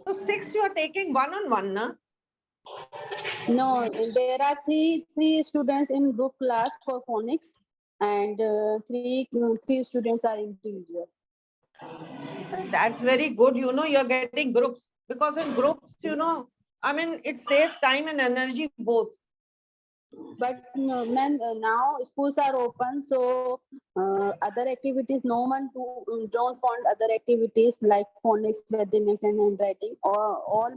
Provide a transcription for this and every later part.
So 6 you are taking one-on-one, na? No, there are three students in group class for phonics, and three students are individual. That's very good. You know, you're getting groups, because in groups, you know, I mean, it saves time and energy both. But no, ma'am, now schools are open, so other activities, no one don't want other activities like phonics, mathematics, and handwriting. All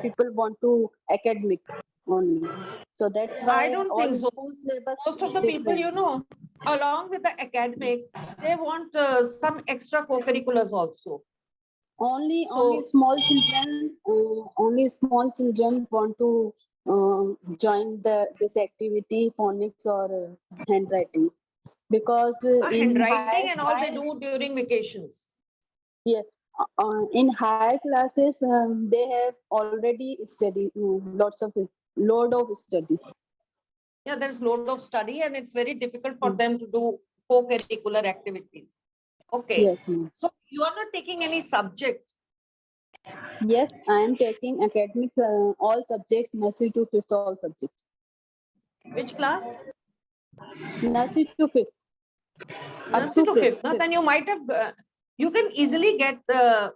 people want to academic only. So that's I why don't all think so. school syllabus Most is of the people, different. you know, along with the academics, they want some extra co-curriculars also. Only So small children want to join this activity, phonics or handwriting, because handwriting and all they do during vacations. yes, in higher classes they have already studied load of studies. Yeah, there's load of study and it's very difficult for them to do co-curricular activities. Okay. Yes, ma'am. So you are not taking any subject. Yes, I am taking academic all subjects, nursery to fifth all subjects. Which class? Nursery to fifth. Up Nursery to to fifth. fifth. Then you might have, you can easily get the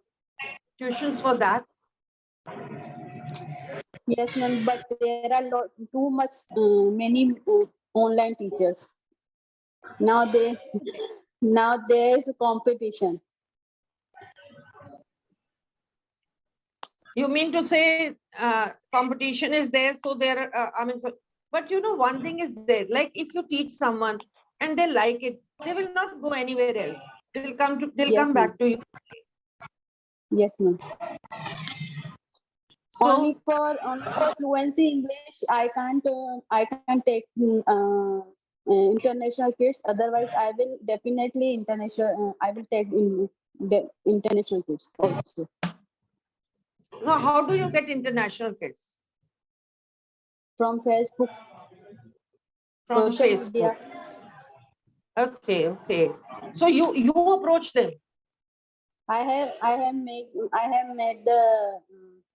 tuitions for that. Yes, ma'am, but there are too much many online teachers. Now there is a competition. You mean to say competition is there, so there, I mean, so, but you know, one thing is there, like if you teach someone and they like it, they will not go anywhere else. They'll Yes, come ma'am. back to you. Yes, ma'am. So, Only for fluency English, I can take international kids. Otherwise, I will definitely international. I will take international kids also. so how do you get international kids? From Facebook, From social Facebook. media. Okay, okay. So you approach them. I have made the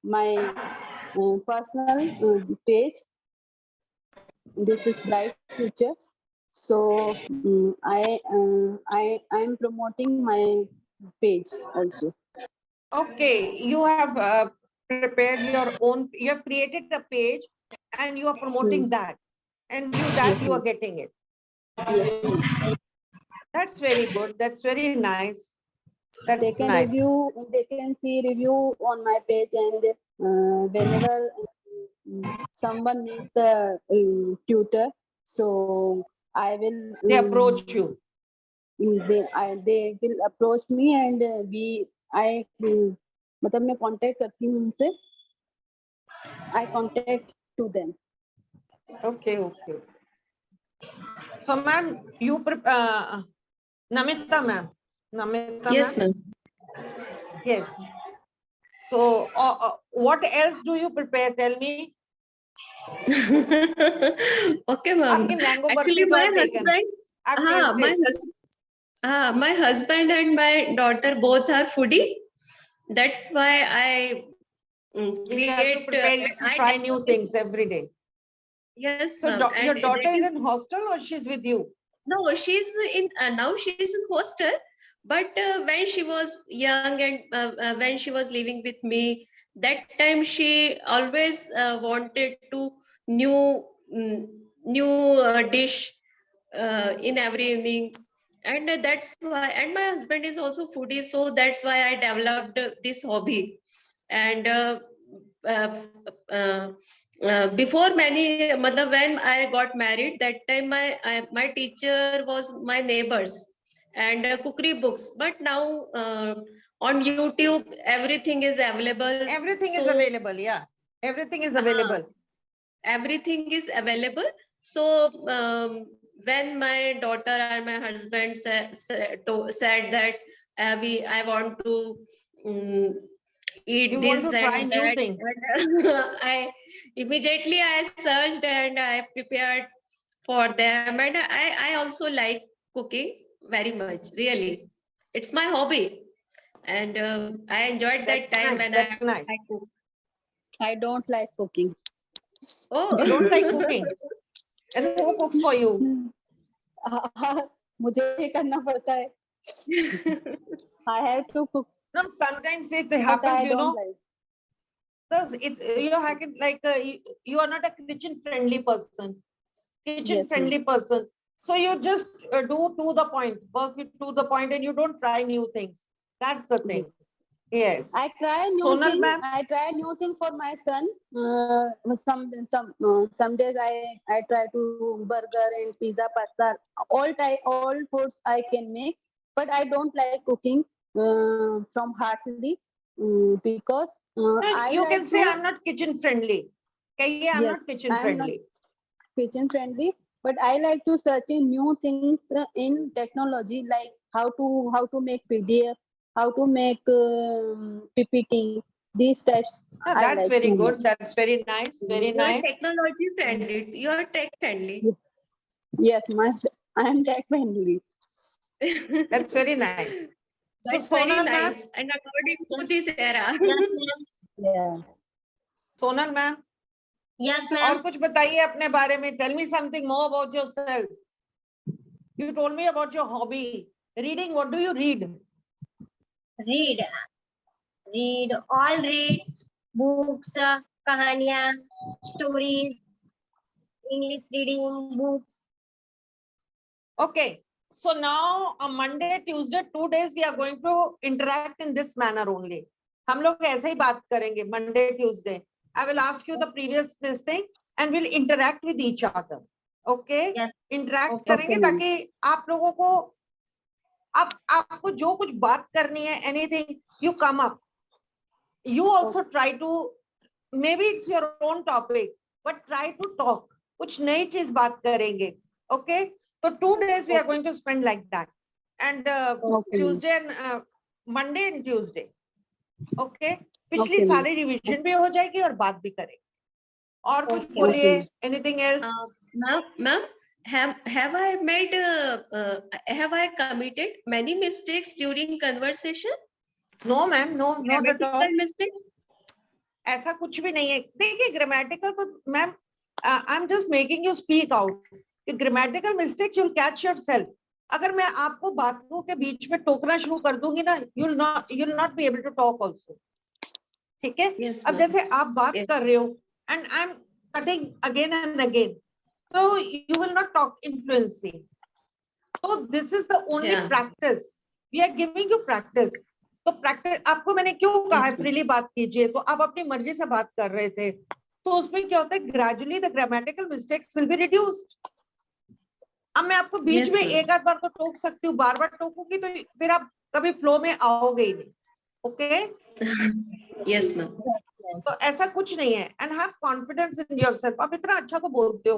my personal page. This is Bright Future. So I am promoting my page also. Okay, you have prepared your own, you have created a page and you are promoting that, and Yes, you are ma'am. getting it. Yes, ma'am. That's very good. That's very nice. They That's can nice. review. They can see review on my page, and whenever someone needs the tutor, so I will. They approach you. They will approach me, and मतलब मैं contact करती हूँ उनसे. I contact to them. Okay, okay. So, ma'am, Namita, ma'am. Namita, Yes, ma'am. ma'am. Yes. So, what else do you prepare? Tell me. Okay, ma'am. आपकी mango Actually, burfis my are taken. husband, I've tasted. my husband and my daughter both are foodie. That's why I You have to create. prepare. You have to try new things every day. Yes, So, ma'am. your And daughter that is is in hostel or she's with you? no, she's in now she's in hostel. But when she was young and when she was living with me, that time she always wanted to new new dish in every evening, and that's why. And my husband is also foodie, so that's why I developed this hobby. And uh, uh, before many, matlab, when I got married, that time my teacher was my neighbors and cookery books. But now on YouTube, everything is available. Everything is So available. Yeah, everything is available. everything is available. So when my daughter and my husband said that I want to eat You want this to try and new that, things. and I immediately I searched and I prepared for them. And I also like cooking very much. Really, it's my hobby. and I enjoyed that That's time nice. when That's nice. I cooked. I don't like cooking. Oh, You don't like cooking, and who cooks for you? मुझे ही करना पड़ता है. I have to cook, No, sometimes it but happens, I don't like. Thus, you are not a kitchen friendly person. Yes, Friendly person. So you just do to the point, work it to the point, and you don't try new things. That's the thing. Yes. I try new Sonal thing. ma'am. I try new thing for my son. Some days I try to burger and pizza, pasta. All foods I can make, but I don't like cooking from heartily because I You like can say to. I'm not kitchen friendly. Okay, I'm Yes, not kitchen I am not friendly. kitchen friendly, but I like to searching new things in technology, like how to make PDF, how to make PPT. These types I That's like very too good. much. That's very nice. Very you are nice. technology friendly. You are tech friendly. Yes, I am tech friendly. That's very nice. So That's very Sonal ma'am, nice. And according to this era. Yes, ma'am. Yeah. Sonal ma'am, Yes, और ma'am. कुछ बताइए अपने बारे में. Tell me something more about yourself. You told me about your hobby. Reading, what do you read? Read. Read. All reads. Books, kahaniyan, stories, English reading, books. Okay. So now on Monday, Tuesday, 2 days, we are going to interact in this manner only. हम लोग ऐसे ही बात करेंगे Monday, Tuesday. I will ask you the previous this thing and we'll interact with each other. Okay? Yes. Interact Okay, करेंगे ma'am. ताकि आप लोगों को आपको जो कुछ बात करनी है, anything you come up. You also try to, maybe it's your own topic, but try to talk. कुछ नई चीज बात करेंगे. Okay? So 2 days we are going to spend like that. And Okay. Tuesday and Monday and Tuesday. Okay? पिछली Okay, ma'am. सारी revision भी हो जाएगी और बात भी करेंगे. और कुछ Okay. बोलिए. Anything else? Ma'am, have I made have I committed many mistakes during conversation? No, ma'am. No, not at all. Grammatical mistakes? ऐसा कुछ भी नहीं है. देखिए ग्रामेटिकल तो ma'am I am just making you speak out. Grammatical mistakes you will catch yourself. अगर मैं आपको बातों के बीच में टोकना शुरू कर दूंगी ना, you will not be able to talk also. ठीक है? Yes, अब ma'am. जैसे आप बात Yes. कर रहे हो and I am cutting again and again, so you will not talk influency. So this is the only Yeah. practice. We are giving you practice. तो प्रैक्टिस आपको मैंने क्यों कहा है Yes, ma'am. फ्रीली बात कीजिए, तो आप अपनी मर्जी से बात कर रहे थे, तो उसमें क्या होता है, gradually the grammatical mistakes will be reduced. अब मैं आपको बीच Yes, में ma'am. एक आध बार तो टोक सकती हूँ, बार बार टोकूंगी तो फिर आप कभी फ्लो में आओगे ही नहीं. ओके? Yes, ma'am. तो ऐसा कुछ नहीं है. And have confidence in yourself. आप इतना अच्छा तो बोलते हो.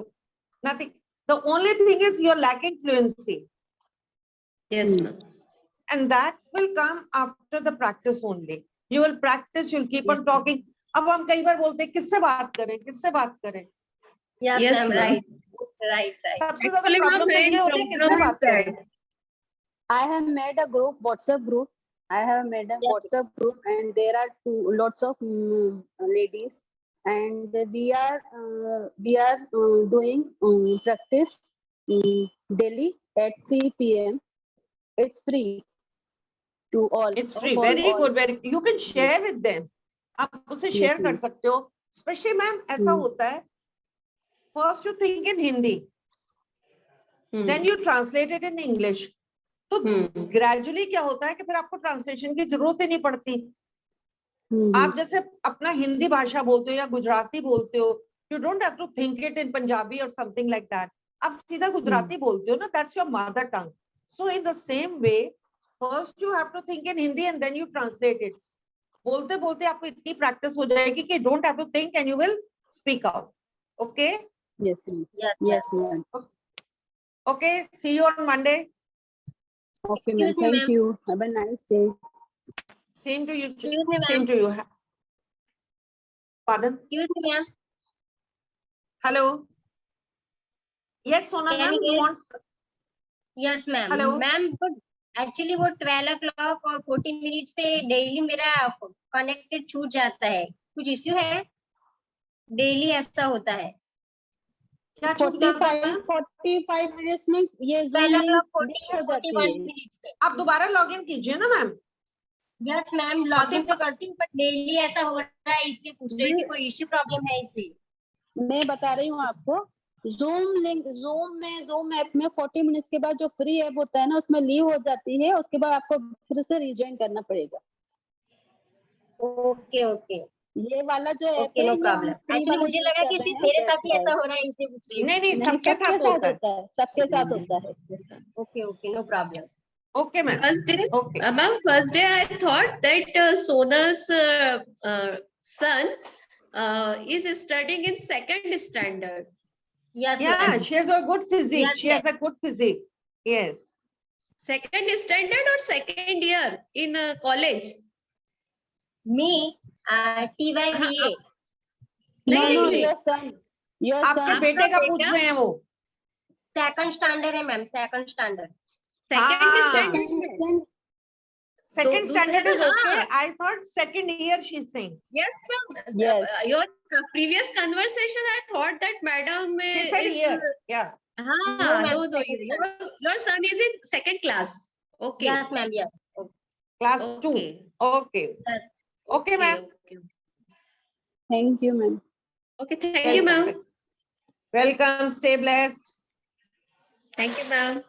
Nothing. The only thing is you are lacking fluency. Yes, ma'am. And that will come after the practice only. You will practice, you'll keep on Yes, talking. अब हम कई बार बोलते हैं किससे बात करें, किससे बात करें. Yes, Yes, ma'am. ma'am. Right. सबसे ज्यादा Actually, प्रॉब्लम तो main ये होती है किससे problem is बात करें. that. I have made a group, WhatsApp group. I have made a Yes. WhatsApp group, and there are lots of ladies, and we are doing practice daily at 3 p.m. It's free to all. It's free. for Very all. good. Very. You can share with them. आप उसे Yes, share कर ma'am. सकते हो. Especially ma'am ऐसा होता है. First you think in Hindi, then you translate it in English. तो gradually क्या होता है कि फिर आपको ट्रांसलेशन की जरूरत ही नहीं पड़ती. आप जैसे अपना हिंदी भाषा बोलते हो या गुजराती बोलते हो, you don't have to think it in Punjabi और समथिंग लाइक दैट. आप सीधा गुजराती बोलते हो ना, that's your mother tongue. So in the same way first you have to think in Hindi and then you translate it. बोलते बोलते आपको इतनी प्रैक्टिस हो जाएगी कि don't have to think and you will speak out. Okay? Yes, ma'am. Yes. Yes, ma'am. Okay, see you on Monday. Okay, ma'am. Excuse me, Thank ma'am. you. Have a nice day. Same to you. Excuse me, Same ma'am. to you. Pardon? Excuse me, ma'am. Hello. Yes, Sonal Can ma'am, you you hear? want? Yes, ma'am. Hello. Ma'am, but actually वो 12 o'clock और 40 minutes पे daily मेरा connected छूट जाता है, कुछ issue है, daily ऐसा होता है। क्या छूट जाता है? 45 मिनट्स में ये 12 जूम o'clock लिंक हो जाती 41 है। मिनट्स पे। आप दोबारा लॉग इन कीजिए ना मैम। यस मैम, लॉगिन तो करती हूँ, बट डेली ऐसा हो रहा है, इसलिए पूछ रही थी कोई इश्यू प्रॉब्लम है इसलिए। मैं बता रही हूँ आपको, जूम ऐप में 40 मिनट्स के बाद जो फ्री ऐप होता है ना, उसमें लीव हो जाती है, उसके बाद आपको फिर से रिज्वाइन करना पड़ेगा। ओके ओके ये वाला जो ऐप ओके, है नो ये प्रॉब्लम। हम फ्री एक्चुअली वाला मुझे यूज लगा कर कि रहे सिर्फ हैं, मेरे साथ that's ही ऐसा why। हो रहा है, इसलिए पूछ रही हूँ। नहीं नहीं, नहीं, सबके साथ होता है। सबके साथ होता है। Okay okay, no problem. Okay ma'am. First day, okay ma'am, first day I thought that Sona's son is studying in second standard. Yes yeah, ma'am, she has a good physique. Yes, She has a good physique. Yes. Second standard or second year in college? मी TYVA, no नहीं no, नहीं, your आपके son बेटे का आपका पूछ बेटा? रहे हैं वो। सेकंड स्टैंडर्ड है मैम, सेकंड स्टैंडर्ड। second हाँ। standard है। Second दूसरे standard में, is okay. हाँ। I thought second year she's saying. Yes, ma'am. Yes. Your previous conversation, I thought that madam She said is. year. Yeah. हाँ, No, ma'am, no, no. second Your son is in second class. Okay. Yes ma'am, yes. Class 2. Okay. Okay. Okay, ma'am. Okay. Thank you ma'am. Okay. Thank you, ma'am. Welcome. Stay blessed. Thank you, ma'am.